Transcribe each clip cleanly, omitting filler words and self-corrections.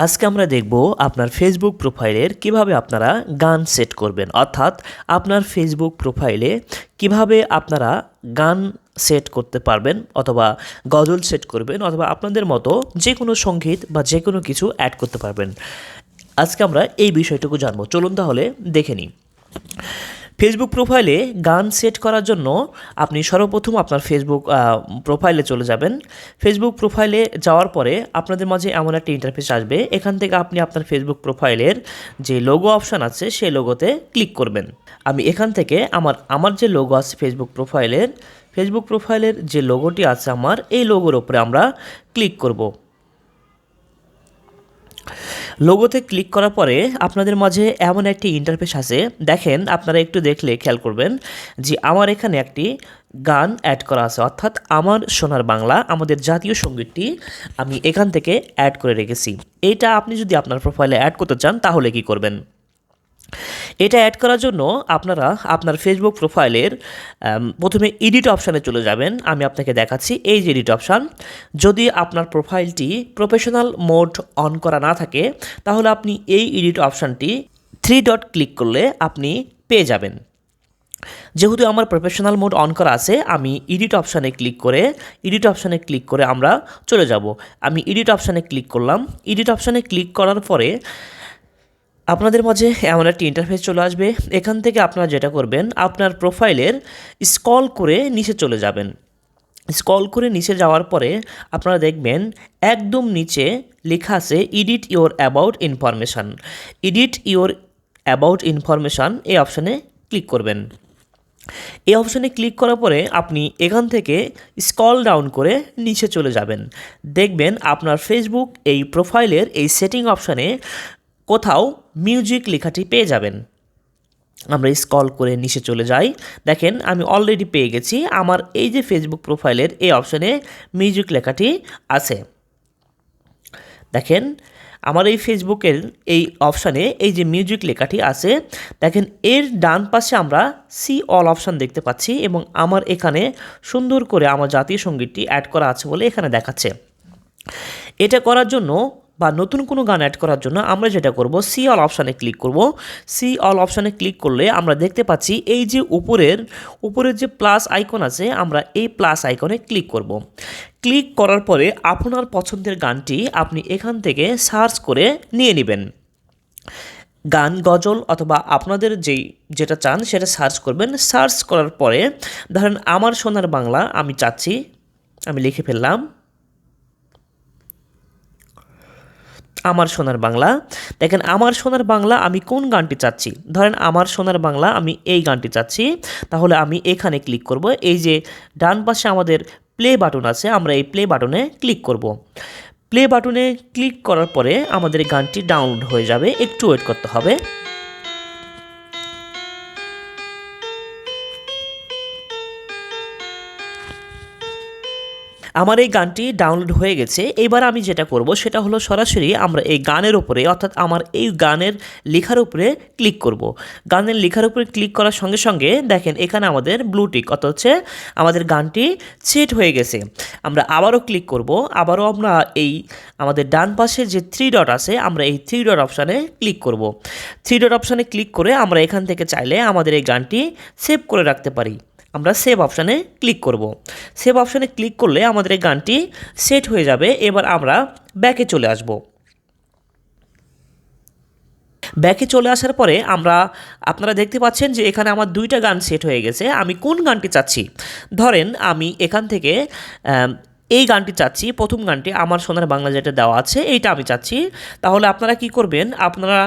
আজকে আমরা দেখব আপনার ফেসবুক প্রোফাইলের কিভাবে আপনারা গান সেট করবেন, অর্থাৎ আপনার ফেসবুক প্রোফাইলে কিভাবে আপনারা গান সেট করতে পারবেন অথবা গজল সেট করবেন অথবা আপনাদের মতো যে কোনো সঙ্গীত বা যে কোনো কিছু অ্যাড করতে পারবেন। আজকে আমরা এই বিষয়টুকু জানবো। চলুন তাহলে দেখে নিই। ফেসবুক প্রোফাইলে গান সেট করার জন্য আপনি সর্বপ্রথম আপনার ফেসবুক প্রোফাইলে চলে যাবেন। ফেসবুক প্রোফাইলে যাওয়ার পরে আপনাদের মাঝে এমন একটা ইন্টারফেস আসবে। এখান থেকে আপনি আপনার ফেসবুক প্রোফাইলের যে লোগো অপশান আছে সেই লোগোতে ক্লিক করবেন। আমি এখান থেকে আমার যে লোগো আছে ফেসবুক প্রোফাইলের যে লোগোটি আছে এই লোগোর উপরে আমরা ক্লিক করব। লোগোতে ক্লিক করার পরে আপনাদের মাঝে এমন একটি ইন্টারফেস আছে, দেখেন আপনারা একটু দেখলে খেয়াল করবেন যে আমার এখানে একটি গান অ্যাড করা আছে, অর্থাৎ আমার সোনার বাংলা আমাদের জাতীয় সঙ্গীতটি আমি এখান থেকে অ্যাড করে রেখেছি। এইটা আপনি যদি আপনার প্রোফাইলে অ্যাড করতে চান তাহলে কি করবেন? এটা অ্যাড করার জন্য আপনারা আপনার ফেসবুক প্রোফাইলের প্রথমে এডিট অপশানে চলে যাবেন। আমি আপনাকে দেখাচ্ছি এই যে এডিট অপশান। যদি আপনার প্রোফাইলটি প্রফেশনাল মোড অন করা না থাকে তাহলে আপনি এই এডিট অপশানটি 3 ডট ক্লিক করলে আপনি পেয়ে যাবেন। যেহেতু আমার প্রফেশনাল মোড অন করা আছে, আমি এডিট অপশানে ক্লিক করে আমরা চলে যাব। আমি এডিট অপশানে ক্লিক করলাম। এডিট অপশানে ক্লিক করার পরে আপনাদের মাঝে এমন একটি ইন্টারফেস চলে আসবে। এখান থেকে আপনারা যেটা করবেন, আপনার প্রোফাইলের স্ক্রল করে নিচে চলে যাবেন। স্ক্রল করে নিচে যাওয়ার পরে আপনারা দেখবেন একদম নিচে লেখা আছে এডিট ইওর অ্যাবাউট ইনফরমেশান। এই অপশানে ক্লিক করবেন। এই অপশানে ক্লিক করার পরে আপনি এখান থেকে স্ক্রল ডাউন করে নিচে চলে যাবেন। দেখবেন আপনার ফেসবুক এই প্রোফাইলের এই সেটিং অপশানে কোথাও মিউজিক লেখাটি পেয়ে যাবেন। আমরা স্ক্রল করে নিচে চলে যাই। দেখেন আমি অলরেডি পেয়ে গেছি। আমার এই যে ফেসবুক প্রোফাইলের এই অপশানে মিউজিক লেখাটি আছে। দেখেন আমার এই ফেসবুকের এই অপশানে এই যে মিউজিক লেখাটি আছে, দেখেন এর ডান পাশে আমরা সি অল অপশান দেখতে পাচ্ছি এবং আমার এখানে সুন্দর করে আমার জাতীয় সঙ্গীতটি অ্যাড করা আছে বলে এখানে দেখাচ্ছে। এটা করার জন্য বা নতুন কোনো গান অ্যাড করার জন্য আমরা যেটা করব, সি অল অপশানে ক্লিক করব। সি অল অপশানে ক্লিক করলে আমরা দেখতে পাচ্ছি এই যে উপরের যে প্লাস আইকন আছে, আমরা এই প্লাস আইকনে ক্লিক করব। ক্লিক করার পরে আপনার পছন্দের গানটি আপনি এখান থেকে সার্চ করে নিয়ে নেবেন। গান, গজল অথবা আপনাদের যেটা চান সেটা সার্চ করবেন। সার্চ করার পরে ধরেন আমার সোনার বাংলা আমি চাচ্ছি, আমি লিখে ফেললাম আমার সোনার বাংলা। দেখেন আমার সোনার বাংলা আমি কোন গানটি চাচ্ছি, ধরেন আমার সোনার বাংলা আমি এই গানটি চাচ্ছি, তাহলে আমি এখানে ক্লিক করব। এই যে ডান পাশে আমাদের প্লে বাটন আছে, আমরা এই প্লে বাটনে ক্লিক করব। প্লে বাটনে ক্লিক করার পরে আমাদের গানটি ডাউনলোড হয়ে যাবে, একটু ওয়েট করতে হবে। আমার এই গানটি ডাউনলোড হয়ে গেছে। এবার আমি যেটা করব সেটা হলো সরাসরি আমরা এই গানের উপরে, অর্থাৎ আমার এই গানের লেখার উপরে ক্লিক করব। গানের লেখার উপরে ক্লিক করার সঙ্গে সঙ্গে দেখেন এখানে আমাদের ব্লু টিক, অর্থাৎ হচ্ছে আমাদের গানটি সেট হয়ে গেছে। আমরা আবারও ক্লিক করব। আবারও আমরা এই আমাদের ডান পাশে যে 3 ডট আছে, আমরা এই 3 ডট অপশানে ক্লিক করব। 3 ডট অপশানে ক্লিক করে আমরা এখান থেকে চাইলে আমাদের এই গানটি সেভ করে রাখতে পারি। আমরা সেভ অপশানে ক্লিক করব। সেভ অপশানে ক্লিক করলে আমাদের এই গানটি সেট হয়ে যাবে। এবার আমরা ব্যাকে চলে আসব। ব্যাকে চলে আসার পরে আপনারা দেখতে পাচ্ছেন যে এখানে আমার 2টা গান সেট হয়ে গেছে। আমি কোন গানটি চাচ্ছি, ধরেন আমি এখান থেকে এই গানটি চাচ্ছি, প্রথম গানটি আমার সোনার বাংলা যেটা দেওয়া আছে এইটা আমি চাচ্ছি। তাহলে আপনারা কি করবেন, আপনারা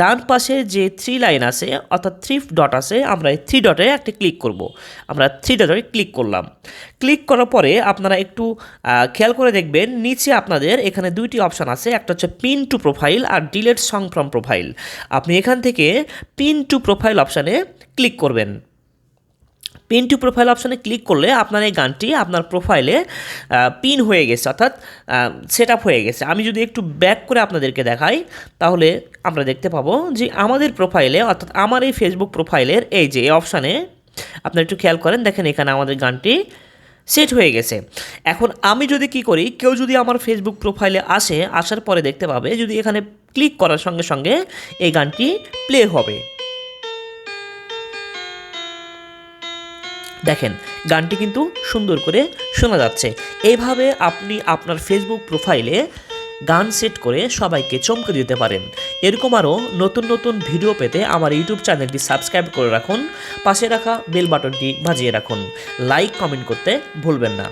ডান পাশে যে 3 লাইন আছে অর্থাৎ 3 ডট আছে, আমরা এই 3 ডটে একটা ক্লিক করব। আমরা 3 ডটে ক্লিক করলাম। ক্লিক করার পরে আপনারা একটু খেয়াল করে দেখবেন নিচে আপনাদের এখানে 2টি অপশান আছে, একটা হচ্ছে পিন টু প্রোফাইল আর ডিলেট সং ফ্রম প্রোফাইল। আপনি এখান থেকে পিন টু প্রোফাইল অপশানে ক্লিক করবেন। পিন টু প্রোফাইল অপশানে ক্লিক করলে আপনার এই গানটি আপনার প্রোফাইলে পিন হয়ে গেছে, অর্থাৎ সেট আপ হয়ে গেছে। আমি যদি একটু ব্যাক করে আপনাদেরকে দেখাই তাহলে আমরা দেখতে পাবো যে আমাদের প্রোফাইলে, অর্থাৎ আমার এই ফেসবুক প্রোফাইলের এই যে এই অপশানে আপনারা একটু খেয়াল করেন, দেখেন এখানে আমাদের গানটি সেট হয়ে গেছে। এখন আমি যদি কি করি, কেউ যদি আমার ফেসবুক প্রোফাইলে আসে, আসার পরে দেখতে পাবে যদি এখানে ক্লিক করার সঙ্গে সঙ্গে এই গানটি প্লে হবে। দেখেন গানটি কিন্তু সুন্দর করে শোনা যাচ্ছে। এইভাবে আপনি আপনার ফেসবুক প্রোফাইলে গান সেট করে সবাইকে চমকে দিতে পারেন। এরকম আরও নতুন নতুন ভিডিও পেতে আমার ইউটিউব চ্যানেলটি সাবস্ক্রাইব করে রাখুন, পাশে রাখা বেল বাটনটি বাজিয়ে রাখুন, লাইক কমেন্ট করতে ভুলবেন না।